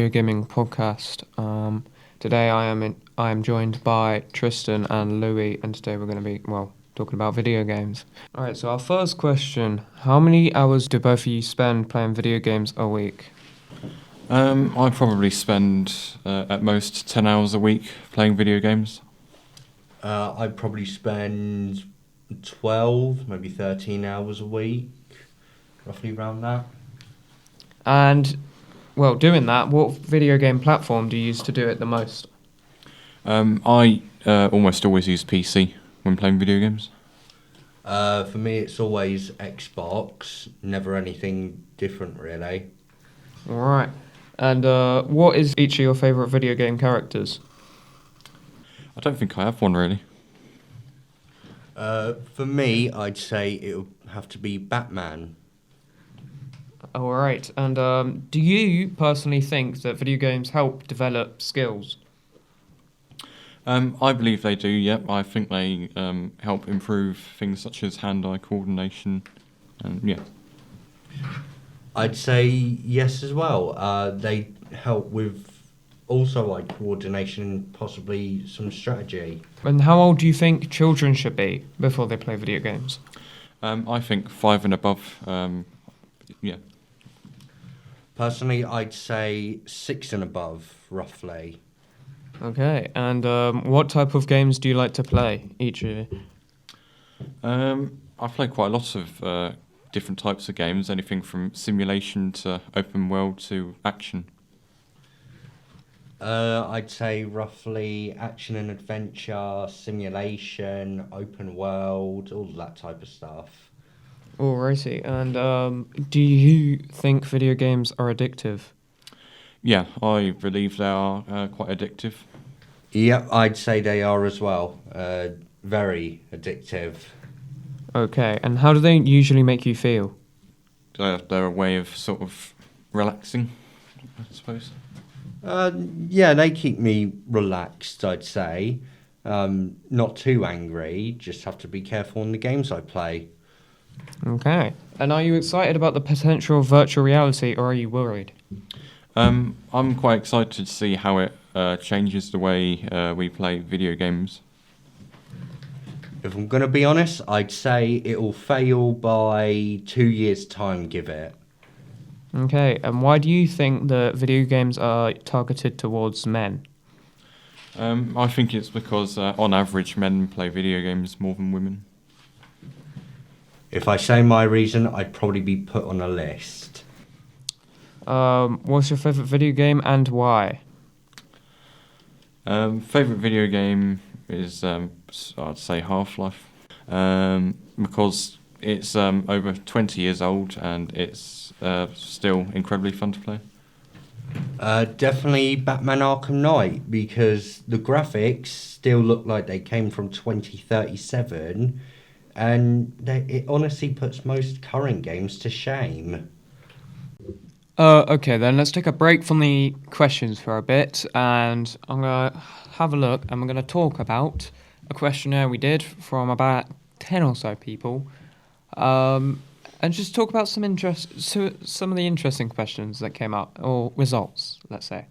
Video Gaming Podcast. Today I am joined by Tristan and Louis, and today we're going to be talking about video games. All right. So our first question: how many hours do both of you spend playing video games a week? I probably spend at most 10 hours a week playing video games. I'd probably spend 12, maybe 13 hours a week, roughly around that. And doing that, what video game platform do you use to do it the most? I almost always use PC when playing video games. For me, it's always Xbox, never anything different, really. All right. And what is each of your favourite video game characters? I don't think I have one really. For me, I'd say it would have to be Batman. All right. And do you personally think that video games help develop skills? I believe they do, yep. I think they help improve things such as hand-eye coordination, and yeah. I'd say yes as well. They help with also like coordination and possibly some strategy. And how old do you think children should be before they play video games? I think 5 and above, yeah. Personally, I'd say 6 and above, roughly. Okay. And what type of games do you like to play each year? I play quite a lot of different types of games, anything from simulation to open world to action. I'd say roughly action and adventure, simulation, open world, all that type of stuff. Alrighty. And do you think video games are addictive? Yeah, I believe they are quite addictive. Yep, I'd say they are as well. Very addictive. Okay. And how do they usually make you feel? They're a way of sort of relaxing, I suppose. Yeah, they keep me relaxed, I'd say. Not too angry, just have to be careful in the games I play. Okay. And are you excited about the potential of virtual reality, or are you worried? I'm quite excited to see how it changes the way we play video games. If I'm going to be honest, I'd say it'll fail by 2 years' time, give it. Okay. And why do you think that video games are targeted towards men? I think it's because, on average, men play video games more than women. If I say my reason, I'd probably be put on a list. What's your favourite video game and why? Favourite video game is, I'd say, Half-Life, because it's over 20 years old and it's still incredibly fun to play. Definitely Batman Arkham Knight, because the graphics still look like they came from 2037, and it honestly puts most current games to shame. Okay, then let's take a break from the questions for a bit, and I'm going to have a look, and we're going to talk about a questionnaire we did from about 10 or so people, and just talk about some of the interesting questions that came up, or results, let's say.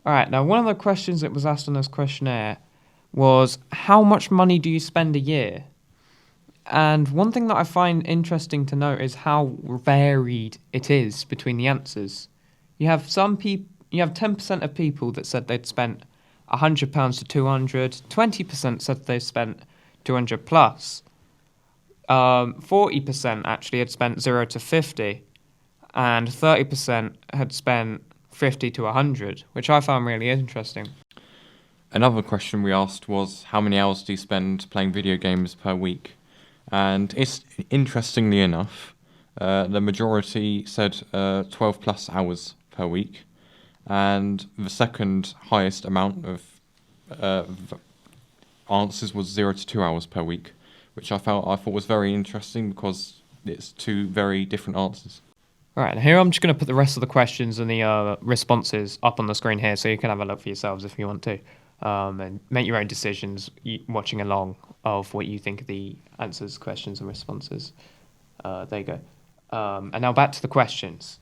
All right, now one of the questions that was asked on this questionnaire was, how much money do you spend a year? And one thing that I find interesting to note is how varied it is between the answers. You have 10% of people that said they'd spent £100 to 200, 20% said they spent 200 plus, 40% actually had spent 0 to 50, and 30% had spent 50 to 100, which I found really interesting. Another question we asked was, how many hours do you spend playing video games per week? And it's interestingly enough, the majority said 12 plus hours per week, and the second highest amount of answers was 0 to 2 hours per week, which I thought was very interesting because it's two very different answers. All right, and here I'm just going to put the rest of the questions and the responses up on the screen here, so you can have a look for yourselves if you want to, and make your own decisions watching along of what you think of the answers, questions, and responses. There you go. And now back to the questions.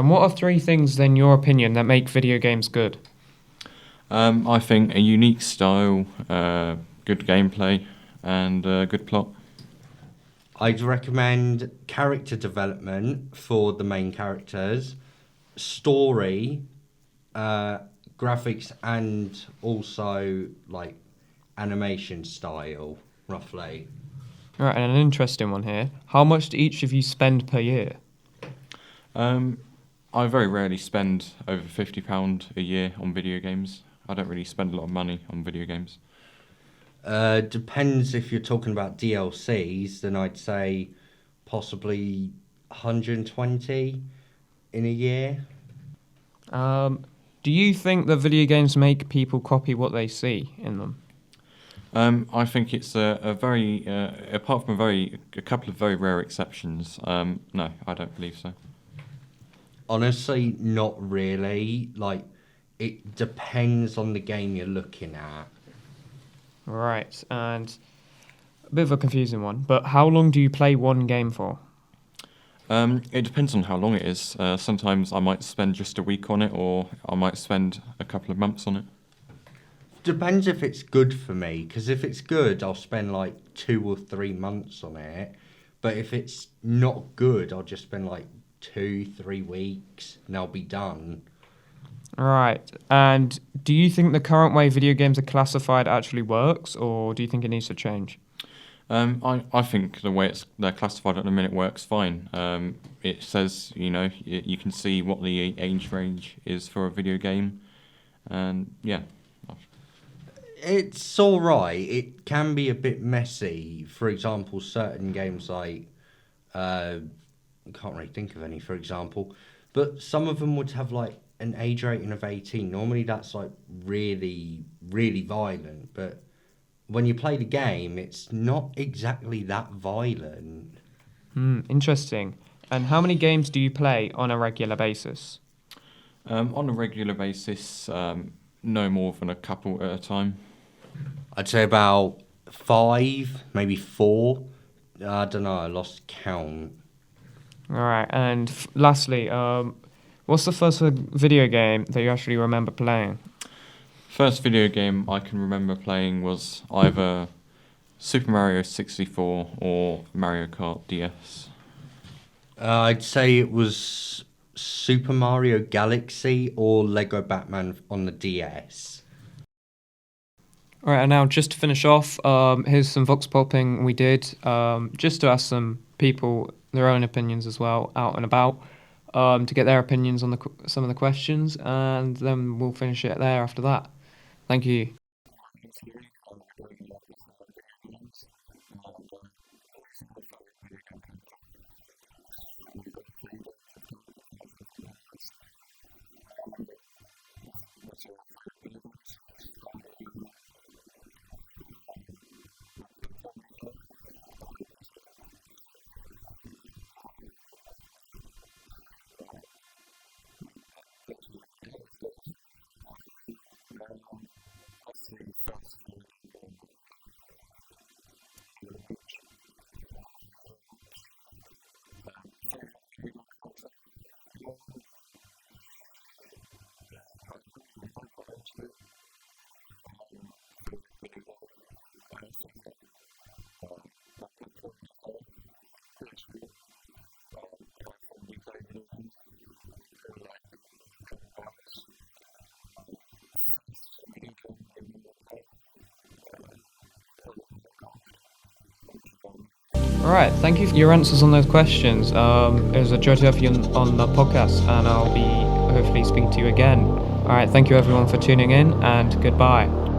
And what are 3 things, in your opinion, that make video games good? I think a unique style, good gameplay, and good plot. I'd recommend character development for the main characters, story, graphics, and also like animation style, roughly. All right, and an interesting one here. How much do each of you spend per year? I very rarely spend over £50 a year on video games. I don't really spend a lot of money on video games. Depends if you're talking about DLCs, then I'd say possibly 120 in a year. Do you think that video games make people copy what they see in them? I think it's a very, apart from a couple of very rare exceptions, no, I don't believe so. Honestly, not really. Like, it depends on the game you're looking at. Right, and a bit of a confusing one, but how long do you play one game for? It depends on how long it is. Sometimes I might spend just a week on it, or I might spend a couple of months on it. Depends if it's good for me, because if it's good, I'll spend like 2 or 3 months on it. But if it's not good, I'll just spend like 2-3 weeks and I'll be done. Right, and do you think the current way video games are classified actually works, or do you think it needs to change? I think the way they're classified at the minute works fine. It says, you can see what the age range is for a video game, and yeah. It's all right. It can be a bit messy. For example, certain games like I can't really think of any, for example, but some of them would have like an age rating of 18. Normally, that's like really, really violent. But when you play the game, it's not exactly that violent. Interesting. And how many games do you play on a regular basis? On a regular basis, no more than a couple at a time. I'd say about 5, maybe 4. I don't know. I lost count. All right, and lastly, what's the first video game that you actually remember playing? First video game I can remember playing was either Super Mario 64 or Mario Kart DS. I'd say it was Super Mario Galaxy or Lego Batman on the DS. All right, and now just to finish off, here's some vox popping we did, just to ask some people their own opinions as well, out and about, to get their opinions on some of the questions, and then we'll finish it there after that. Thank you. All right, thank you for your answers on those questions. It was a joy to have you on the podcast, and I'll be hopefully speaking to you again. All right, thank you everyone for tuning in, and goodbye.